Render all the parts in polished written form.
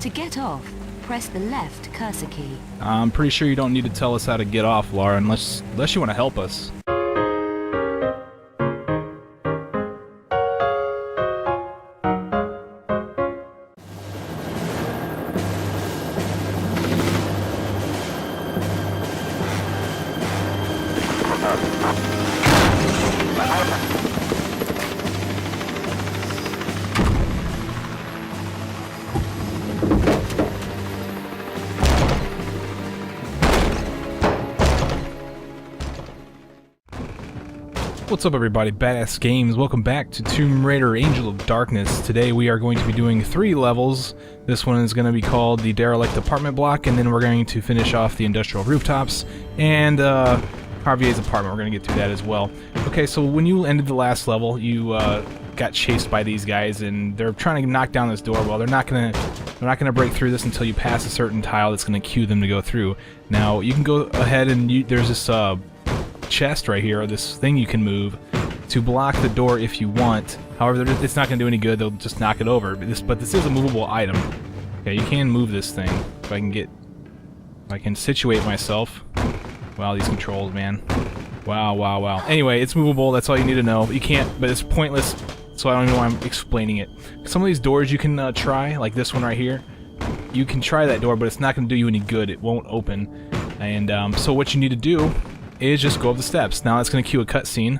To get off, press the left cursor key. I'm pretty sure you don't need to tell us how to get off, Laura, unless you want to help us. What's up, everybody? Badass Games. Welcome back to Tomb Raider Angel of Darkness. Today we are going to be doing 3 levels. This one is going to be called the Derelict Apartment Block, and then we're going to finish off the Industrial Rooftops and Harvey's apartment. We're going to get through that as well. Okay, so when you ended the last level, you got chased by these guys, and they're trying to knock down this door. Well, they're not gonna break through this until you pass a certain tile that's going to cue them to go through. Now you can go ahead and there's this chest right here, or this thing you can move to block the door if you want. However, it's not going to do any good. They'll just knock it over. But this is a movable item. Okay, you can move this thing. If I can situate myself. Wow, these controls, man. Wow. Anyway, it's movable. That's all you need to know. You can't, but it's pointless, so I don't even know why I'm explaining it. Some of these doors you can try, like this one right here. You can try that door, but it's not going to do you any good. It won't open. And so what you need to do is just go up the steps. Now it's going to cue a cutscene.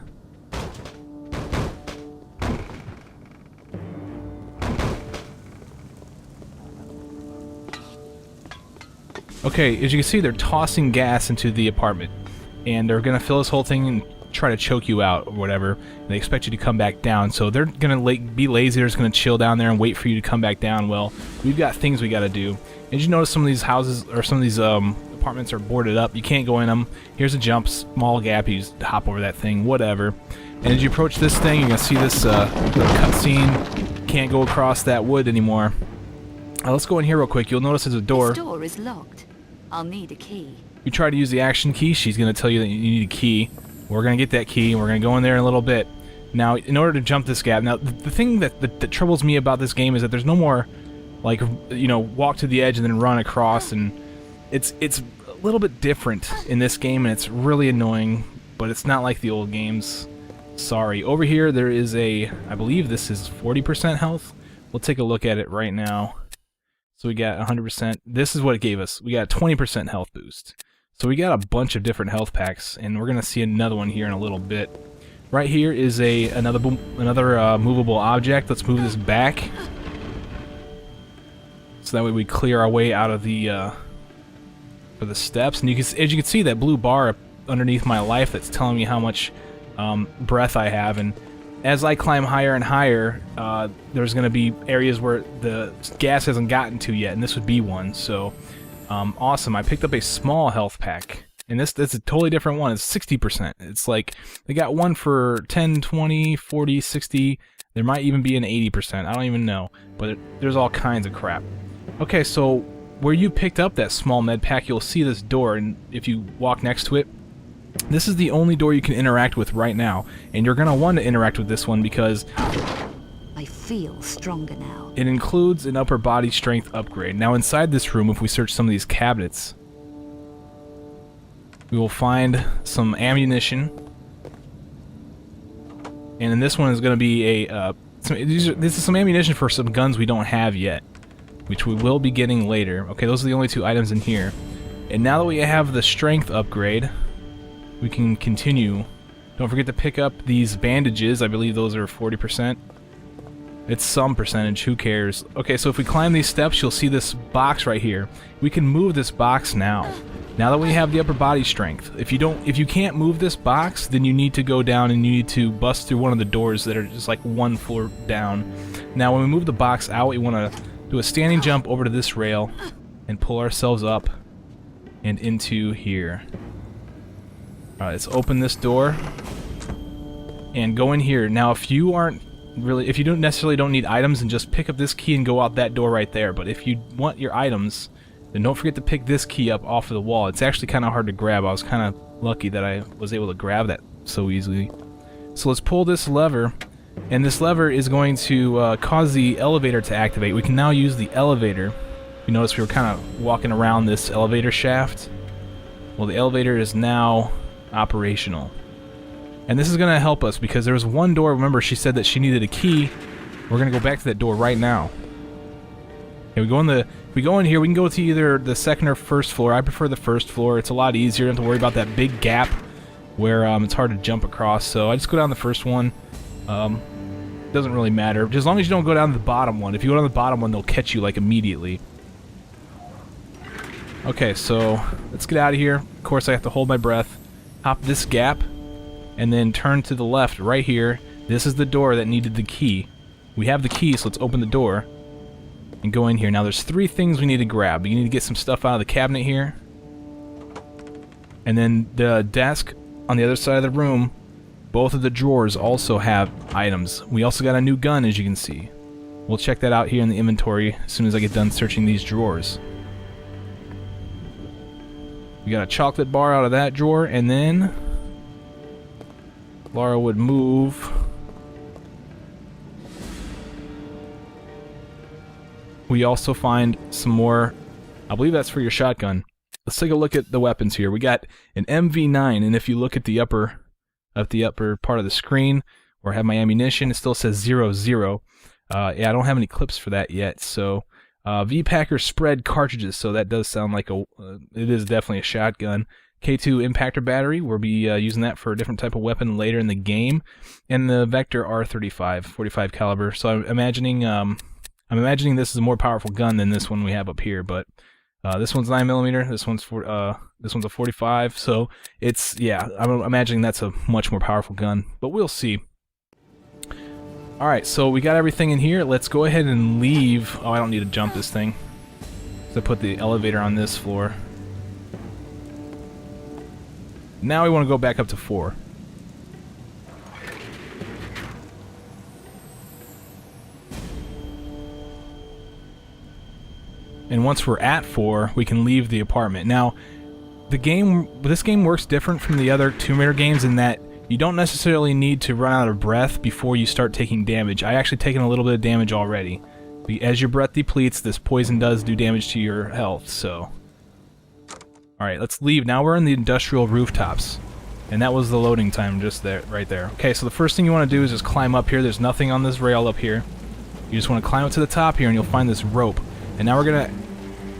Okay, as you can see, they're tossing gas into the apartment, and they're going to fill this whole thing and try to choke you out or whatever. And they expect you to come back down, so they're going to be lazy. They're just going to chill down there and wait for you to come back down. Well, we've got things we got to do. Did you notice some of these houses, or some of these apartments are boarded up? You can't go in them. Here's a jump, small gap, you just hop over that thing, whatever. And as you approach this thing, you're going to see this cutscene. Can't go across that wood anymore. Let's go in here real quick. You'll notice there's a door. This door is locked. I'll need a key. You try to use the action key, she's going to tell you that you need a key. We're going to get that key, and we're going to go in there in a little bit. Now, in order to jump this gap, now the thing that troubles me about this game is that there's no more, like, you know, walk to the edge and then run across, and it's a little bit different in this game, and it's really annoying, but it's not like the old games. Sorry. Over here there is I believe this is 40% health. We'll take a look at it right now. So we got 100%. This is what it gave us. We got a 20% health boost. So we got a bunch of different health packs, and we're gonna see another one here in a little bit. Right here is another movable object. Let's move this back, so that way we clear our way out of the for the steps. And as you can see, that blue bar underneath my life that's telling me how much breath I have. And as I climb higher and higher, there's going to be areas where the gas hasn't gotten to yet, and this would be one. So awesome. I picked up a small health pack, and this is a totally different one. It's 60%. It's like they got one for 10, 20, 40, 60. There might even be an 80%. I don't even know, but there's all kinds of crap. Okay, so where you picked up that small med pack, you'll see this door, and if you walk next to it, this is the only door you can interact with right now, and you're going to want to interact with this one because I feel stronger now. It includes an upper body strength upgrade. Now inside this room, if we search some of these cabinets, we will find some ammunition, and in this one is going to be this is some ammunition for some guns we don't have yet, which we will be getting later. Okay, those are the only 2 items in here. And now that we have the strength upgrade, we can continue. Don't forget to pick up these bandages. I believe those are 40%. It's some percentage, who cares? Okay, so if we climb these steps, you'll see this box right here. We can move this box now. Now that we have the upper body strength. If you can't move this box, then you need to go down and you need to bust through one of the doors that are just like 1 floor down. Now when we move the box out, we want to do a standing jump over to this rail and pull ourselves up and into here. Alright, let's open this door and go in here. Now if you don't necessarily need items, and just pick up this key and go out that door right there. But if you want your items, then don't forget to pick this key up off of the wall. It's actually kind of hard to grab. I was kind of lucky that I was able to grab that so easily. So let's pull this lever, and this lever is going to cause the elevator to activate. We can now use the elevator You notice we were kind of walking around this elevator shaft. Well, the elevator is now operational. And this is going to help us because there was one door, remember she said that she needed a key. We're going to go back to that door right now. Okay, we go in here, we can go to either the second or first floor. I prefer the first floor. It's a lot easier. You don't have to worry about that big gap where it's hard to jump across. So I just go down the first one. Doesn't really matter. As long as you don't go down to the bottom one. If you go down the bottom one, they'll catch you like immediately. Okay, so let's get out of here. Of course, I have to hold my breath. Hop this gap, and then turn to the left right here. This is the door that needed the key. We have the key, so let's open the door and go in here. Now, there's 3 things we need to grab. You need to get some stuff out of the cabinet here. And then the desk on the other side of the room, both of the drawers also have items. We also got a new gun, as you can see. We'll check that out here in the inventory as soon as I get done searching these drawers. We got a chocolate bar out of that drawer, and then Lara would move. We also find some more. I believe that's for your shotgun. Let's take a look at the weapons here. We got an MV9, and if you look at the upper part of the screen, where I have my ammunition, it still says 00. Yeah, I don't have any clips for that yet, so V-Packer spread cartridges, so that does sound like it is definitely a shotgun. K2 impactor battery, we'll be using that for a different type of weapon later in the game, and the Vector R35, 45 caliber. So I'm imagining this is a more powerful gun than this one we have up here, but this one's 9mm, this one's a 45, so it's, yeah, I'm imagining that's a much more powerful gun, but we'll see. Alright, so we got everything in here. Let's go ahead and leave. Oh, I don't need to jump this thing. So I put the elevator on this floor. Now we want to go back up to 4. And once we're at 4, we can leave the apartment. Now, this game works different from the other Tomb Raider games in that you don't necessarily need to run out of breath before you start taking damage. I actually taken a little bit of damage already. As your breath depletes, this poison does do damage to your health, so... Alright, let's leave. Now we're in the industrial rooftops. And that was the loading time just there, right there. Okay, so the first thing you want to do is just climb up here. There's nothing on this rail up here. You just want to climb up to the top here and you'll find this rope. And now we're going to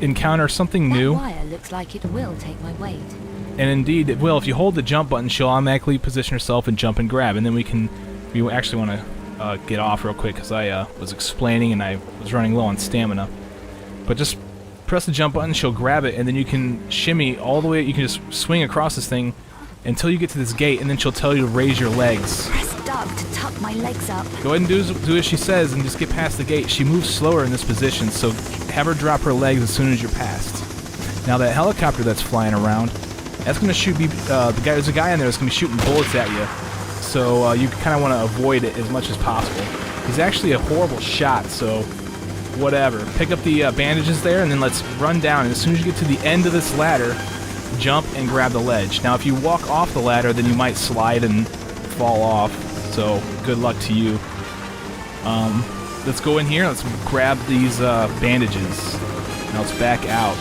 encounter something new. That wire looks like it will take my weight. And indeed, it will. If you hold the jump button, she'll automatically position herself and jump and grab. And then we actually want to get off real quick because I was explaining and I was running low on stamina. But just press the jump button, she'll grab it, and then you can shimmy all the way. You can just swing across this thing until you get to this gate, and then she'll tell you to raise your legs. Press Doug to tuck my legs up. Go ahead and do as she says and just get past the gate. She moves slower in this position, so have her drop her legs as soon as you're past. Now that helicopter that's flying around, that's going to shoot there's a guy in there that's going to be shooting bullets at you. So you kind of want to avoid it as much as possible. He's actually a horrible shot, so whatever. Pick up the bandages there, and then let's run down. And as soon as you get to the end of this ladder, jump and grab the ledge. Now, if you walk off the ladder, then you might slide and fall off. So good luck to you. Let's go in here. Let's grab these bandages. Now let's back out.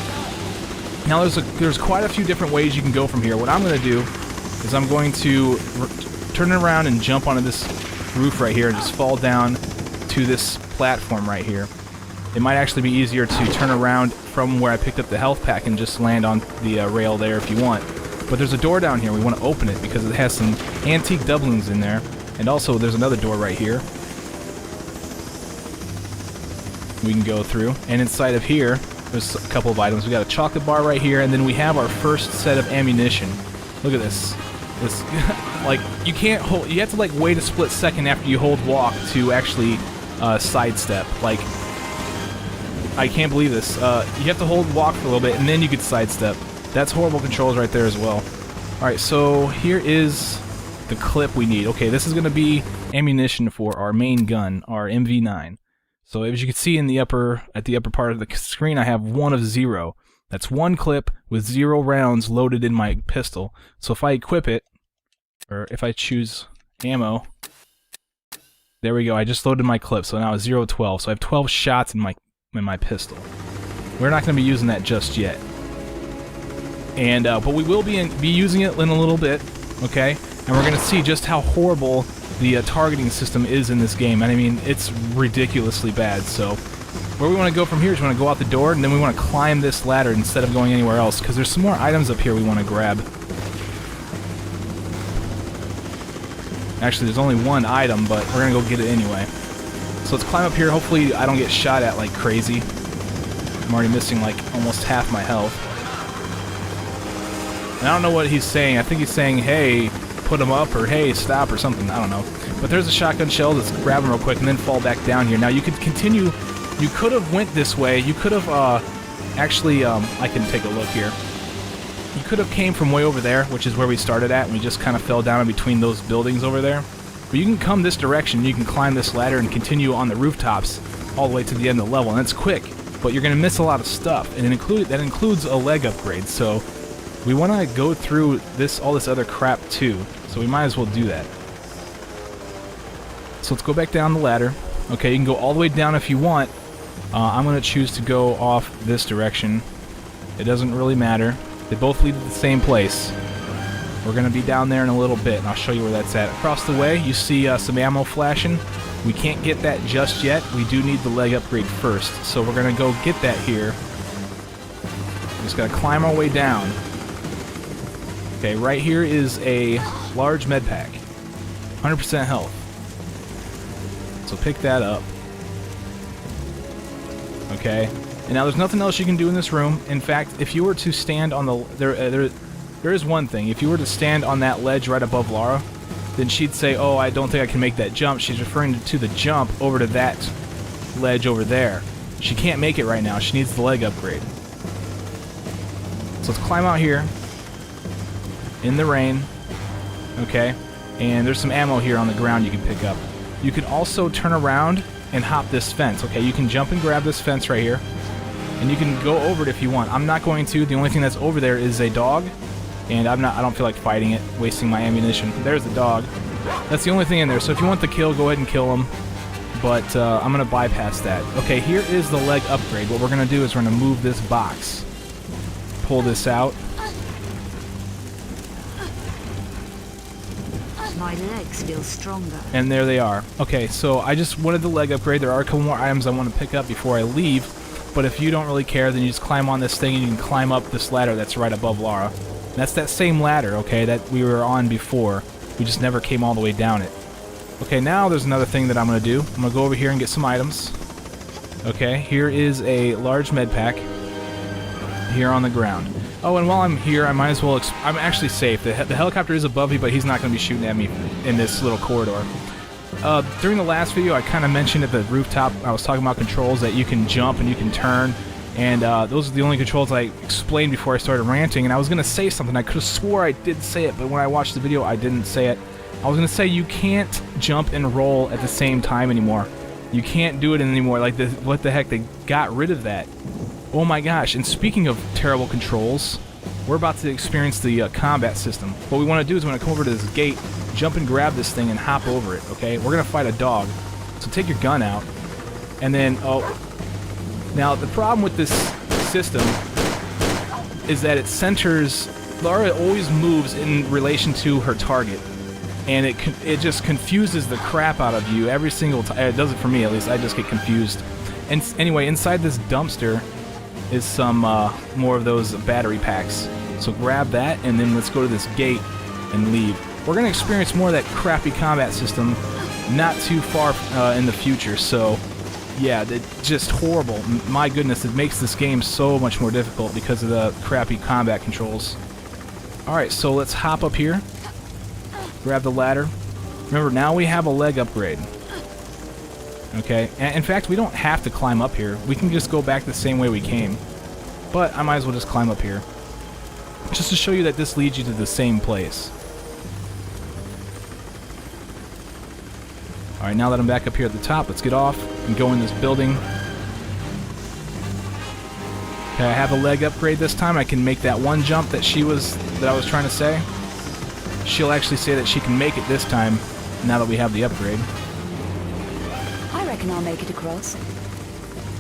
Now there's quite a few different ways you can go from here. What I'm going to do is I'm going to turn around and jump onto this roof right here and just fall down to this platform right here. It might actually be easier to turn around from where I picked up the health pack and just land on the rail there if you want. But there's a door down here. We want to open it because it has some antique doubloons in there. And also there's another door right here we can go through. And inside of here, there's a couple of items. We got a chocolate bar right here, and then we have our first set of ammunition. Look at this. Like, you can't hold, you have to like wait a split second after you hold walk to actually sidestep. Like, I can't believe this. You have to hold walk for a little bit, and then you can sidestep. That's horrible controls right there as well. Alright, so here is the clip we need. Okay, this is going to be ammunition for our main gun, our MV9. So as you can see in at the upper part of the screen, I have 1 of 0. That's 1 clip with 0 rounds loaded in my pistol. So if I equip it, or if I choose ammo, there we go. I just loaded my clip, so now it's 0-12. So I have 12 shots in my pistol. We're not going to be using that just yet. And but we will be using it in a little bit, okay? And we're going to see just how horrible the targeting system is in this game. And I mean, it's ridiculously bad. So where we want to go from here is we want to go out the door, and then we want to climb this ladder instead of going anywhere else, because there's some more items up here we want to grab. Actually, there's only one item, but we're going to go get it anyway. So let's climb up here. Hopefully I don't get shot at like crazy. I'm already missing like almost half my health. And I don't know what he's saying. I think he's saying, hey, put him up, or hey, stop, or something. I don't know. But there's a shotgun shell. Let's grab him real quick and then fall back down here. Now you could continue. You could have went this way. You could have actually, I can take a look here. You could have came from way over there, which is where we started at, and we just kind of fell down in between those buildings over there. But you can come this direction. You can climb this ladder and continue on the rooftops all the way to the end of the level, and it's quick. But you're going to miss a lot of stuff, and that includes a leg upgrade. So we want to go through all this other crap too. So we might as well do that. So let's go back down the ladder. Okay, you can go all the way down if you want. I'm going to choose to go off this direction. It doesn't really matter. They both lead to the same place. We're going to be down there in a little bit, and I'll show you where that's at. Across the way, you see some ammo flashing. We can't get that just yet. We do need the leg upgrade first, so we're going to go get that here. We just got to climb our way down. Okay, right here is a large med pack. 100% health. So pick that up. Okay, and now there's nothing else you can do in this room. In fact, if you were to stand on the... There is one thing. If you were to stand on that ledge right above Lara, then she'd say, oh, I don't think I can make that jump. She's referring to the jump over to that ledge over there. She can't make it right now. She needs the leg upgrade. So let's climb out here in the rain. Okay, and there's some ammo here on the ground you can pick up. You can also turn around and hop this fence. Okay, you can jump and grab this fence right here, and you can go over it if you want. I'm not going to. The only thing that's over there is a dog, and I don't feel like fighting it, wasting my ammunition. There's the dog. That's the only thing in there. So if you want the kill, go ahead and kill him. But I'm going to bypass that. Okay, here is the leg upgrade. What we're going to do is we're going to move this box. Pull this out. My legs feel stronger. And there they are. Okay, so I just wanted the leg upgrade. There are a couple more items I want to pick up before I leave. But if you don't really care, then you just climb on this thing and you can climb up this ladder that's right above Lara. And that's that same ladder, okay, that we were on before. We just never came all the way down it. Okay, now there's another thing that I'm going to do. I'm going to go over here and get some items. Okay, here is a large med pack here on the ground. Oh, and while I'm here, I might as well... I'm actually safe. The helicopter is above me, but he's not going to be shooting at me in this little corridor. During the last video, I kind of mentioned at the rooftop, I was talking about controls that you can jump and you can turn. And those are the only controls I explained before I started ranting. And I was going to say something. I could have swore I did say it, but when I watched the video, I didn't say it. I was going to say you can't jump and roll at the same time anymore. You can't do it anymore. Like, what the heck? They got rid of that. Oh my gosh. And speaking of terrible controls, we're about to experience the combat system. What we want to do is when I come over to this gate, jump and grab this thing and hop over it, okay? We're going to fight a dog. So take your gun out. And then, now, the problem with this system is that it centers... Lara always moves in relation to her target. And it just confuses the crap out of you every single time. It does it for me, at least. I just get confused. And anyway, inside this dumpster is some more of those battery packs. So grab that, and then let's go to this gate and leave. We're going to experience more of that crappy combat system not too far in the future, so... Yeah, it's just horrible. My goodness, it makes this game so much more difficult because of the crappy combat controls. Alright, so let's hop up here. Grab the ladder. Remember, now we have a leg upgrade. Okay, and in fact, we don't have to climb up here. We can just go back the same way we came. But I might as well just climb up here. Just to show you that this leads you to the same place. Alright, now that I'm back up here at the top, let's get off and go in this building. Okay, I have a leg upgrade this time. I can make that one jump that I was trying to say. She'll actually say that she can make it this time, now that we have the upgrade. I reckon I'll make it across.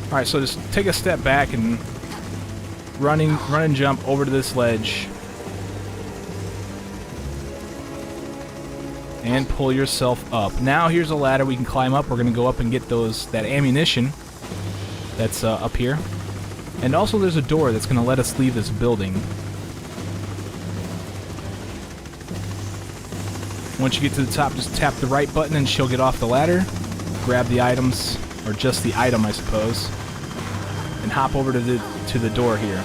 Alright, so just take a step back and run and jump over to this ledge. And pull yourself up. Now here's a ladder we can climb up. We're going to go up and get that ammunition that's up here. And also there's a door that's going to let us leave this building. Once you get to the top, just tap the right button and she'll get off the ladder. Grab the items, or just the item I suppose. And hop over to the door here.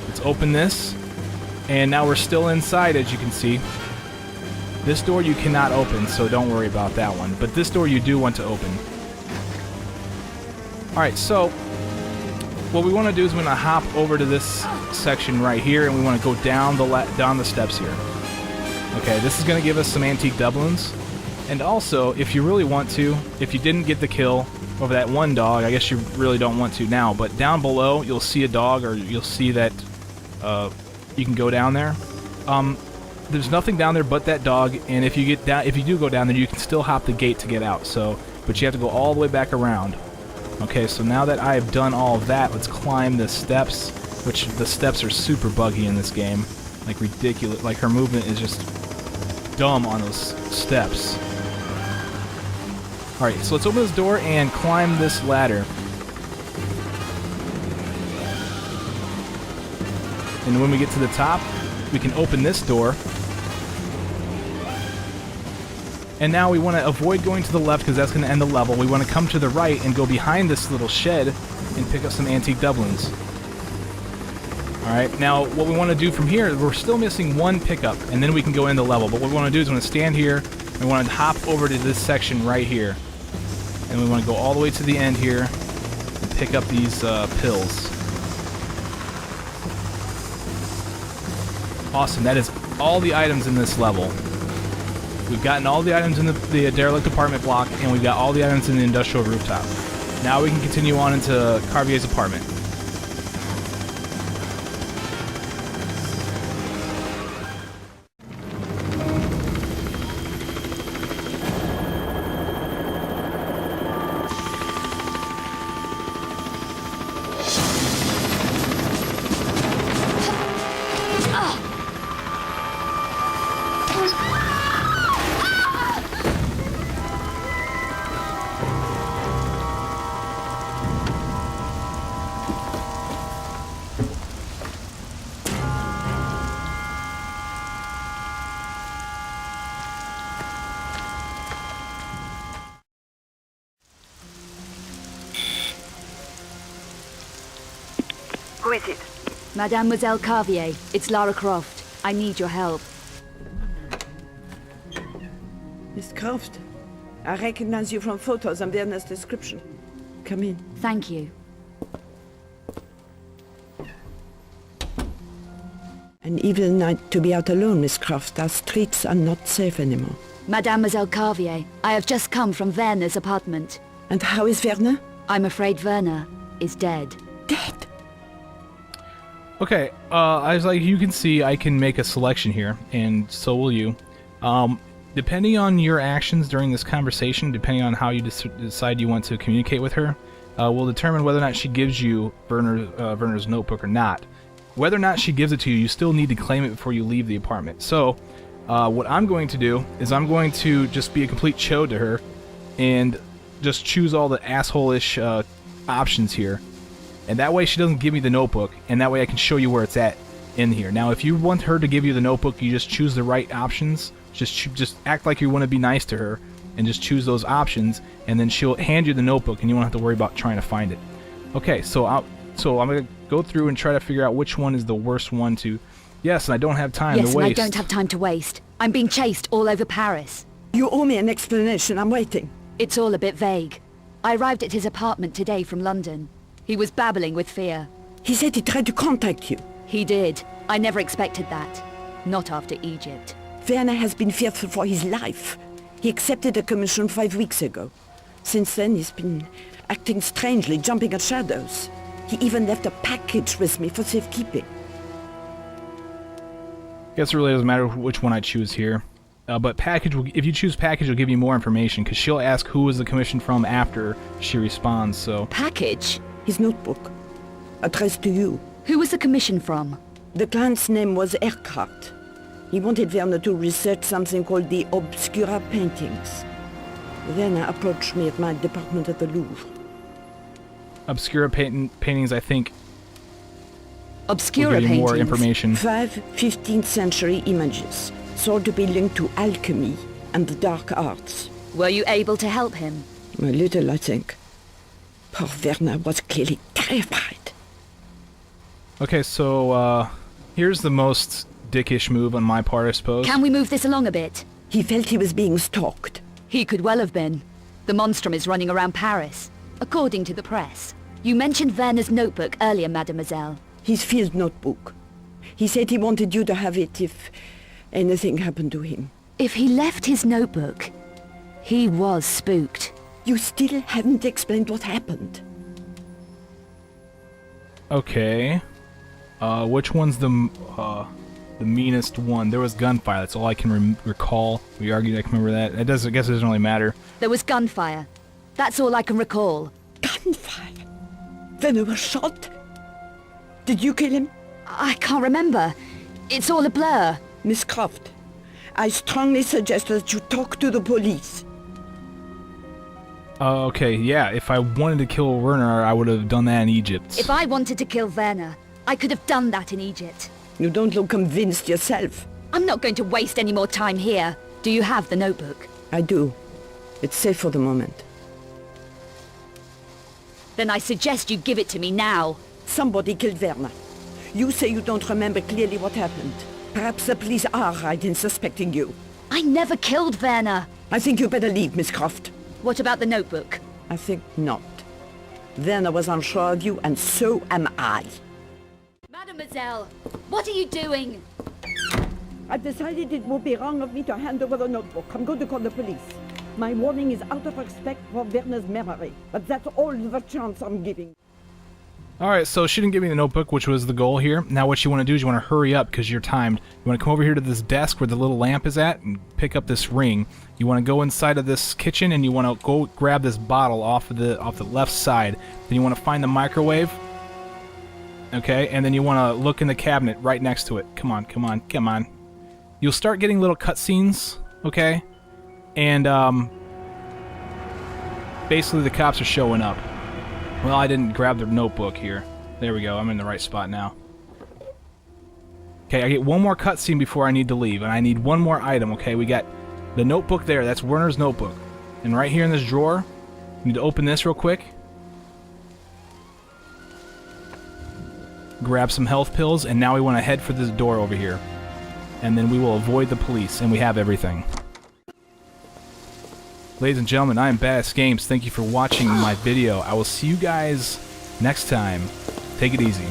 Let's open this. And now we're still inside, as you can see. This door you cannot open, so don't worry about that one. But this door you do want to open. Alright, so what we want to do is we're going to hop over to this section right here, and we want to go down the steps here. Okay, this is going to give us some antique doubloons. And also, if you really want to, if you didn't get the kill over that one dog, I guess you really don't want to now, but down below you'll see a dog, or you'll see that you can go down there. There's nothing down there but that dog, and if you do go down there, you can still hop the gate to get out. So, but you have to go all the way back around. Okay, so now that I have done all of that, let's climb the steps, which the steps are super buggy in this game, like ridiculous. Like her movement is just dumb on those steps. All right, so let's open this door and climb this ladder. And when we get to the top, we can open this door. And now we want to avoid going to the left because that's going to end the level. We want to come to the right and go behind this little shed and pick up some antique doubloons. Alright, now what we want to do from here, we're still missing one pickup, and then we can go in the level. But what we want to do is we want to stand here, and we want to hop over to this section right here. And we want to go all the way to the end here and pick up these pills. Awesome, that is all the items in this level. We've gotten all the items in the derelict apartment block, and we've got all the items in the industrial rooftop. Now we can continue on into Carvier's apartment. Who is it? Mademoiselle Carvier, it's Lara Croft. I need your help. Miss Croft, I recognize you from photos and Werner's description. Come in. Thank you. An evil night to be out alone, Miss Croft. Our streets are not safe anymore. Mademoiselle Carvier, I have just come from Werner's apartment. And how is Werner? I'm afraid Werner is dead. Dead? Okay, as like you can see, I can make a selection here, and so will you. Depending on your actions during this conversation, depending on how you decide you want to communicate with her, will determine whether or not she gives you Werner's notebook or not. Whether or not she gives it to you, you still need to claim it before you leave the apartment. So, what I'm going to do is I'm going to just be a complete chode to her, and just choose all the asshole-ish options here. And that way she doesn't give me the notebook, and that way I can show you where it's at in here. Now, if you want her to give you the notebook, you just choose the right options. Just act like you want to be nice to her, and just choose those options, and then she'll hand you the notebook, and you won't have to worry about trying to find it. Okay, so I'm going to go through and try to figure out which one is the worst one to... Yes, and I don't have time to waste. Yes, and I don't have time to waste. I'm being chased all over Paris. You owe me an explanation. I'm waiting. It's all a bit vague. I arrived at his apartment today from London. He was babbling with fear. He said he tried to contact you. He did. I never expected that. Not after Egypt. Werner has been fearful for his life. He accepted a commission 5 weeks ago. Since then, he's been acting strangely, jumping at shadows. He even left a package with me for safekeeping. Guess it really doesn't matter which one I choose here. But package, if you choose package, it'll give you more information, because she'll ask who was the commission from after she responds, so... Package? His notebook, addressed to you. Who was the commission from? The client's name was Erkhardt. He wanted Werner to research something called the Obscura paintings. Werner approached me at my department at the Louvre. Obscura paintings, I think, will Obscura give you more paintings. information. 5 15th century images, thought to be linked to alchemy and the dark arts. Were you able to help him? A little, I think. Poor Werner was clearly terrified. Okay, so, here's the most dickish move on my part, I suppose. Can we move this along a bit? He felt he was being stalked. He could well have been. The monstrum is running around Paris, according to the press. You mentioned Werner's notebook earlier, mademoiselle. His field notebook. He said he wanted you to have it if anything happened to him. If he left his notebook, he was spooked. You still haven't explained what happened. Okay. Which one's the meanest one? There was gunfire. That's all I can recall. We argued I can remember that. I guess it doesn't really matter. There was gunfire. That's all I can recall. Gunfire? Werner was shot? Did you kill him? I can't remember. It's all a blur. Miss Croft, I strongly suggest that you talk to the police. Okay, yeah, if I wanted to kill Werner, I would have done that in Egypt. If I wanted to kill Werner, I could have done that in Egypt. You don't look convinced yourself. I'm not going to waste any more time here. Do you have the notebook? I do. It's safe for the moment. Then I suggest you give it to me now. Somebody killed Werner. You say you don't remember clearly what happened. Perhaps the police are right in suspecting you. I never killed Werner. I think you better leave, Miss Croft. What about the notebook? I think not. Werner was unsure of you, and so am I. Mademoiselle, what are you doing? I've decided it would be wrong of me to hand over the notebook. I'm going to call the police. My warning is out of respect for Werner's memory, but that's all the chance I'm giving. Alright, so she didn't give me the notebook, which was the goal here. Now what you want to do is you want to hurry up because you're timed. You want to come over here to this desk where the little lamp is at and pick up this ring. You want to go inside of this kitchen and you want to go grab this bottle off the left side. Then you want to find the microwave. Okay, and then you want to look in the cabinet right next to it. Come on, come on, come on. You'll start getting little cutscenes, okay? And basically the cops are showing up. Well, I didn't grab the notebook here. There we go, I'm in the right spot now. Okay, I get one more cutscene before I need to leave, and I need one more item, okay? We got the notebook there, that's Werner's notebook. And right here in this drawer, I need to open this real quick. Grab some health pills, and now we want to head for this door over here. And then we will avoid the police, and we have everything. Ladies and gentlemen, I am Badass Games. Thank you for watching my video. I will see you guys next time. Take it easy.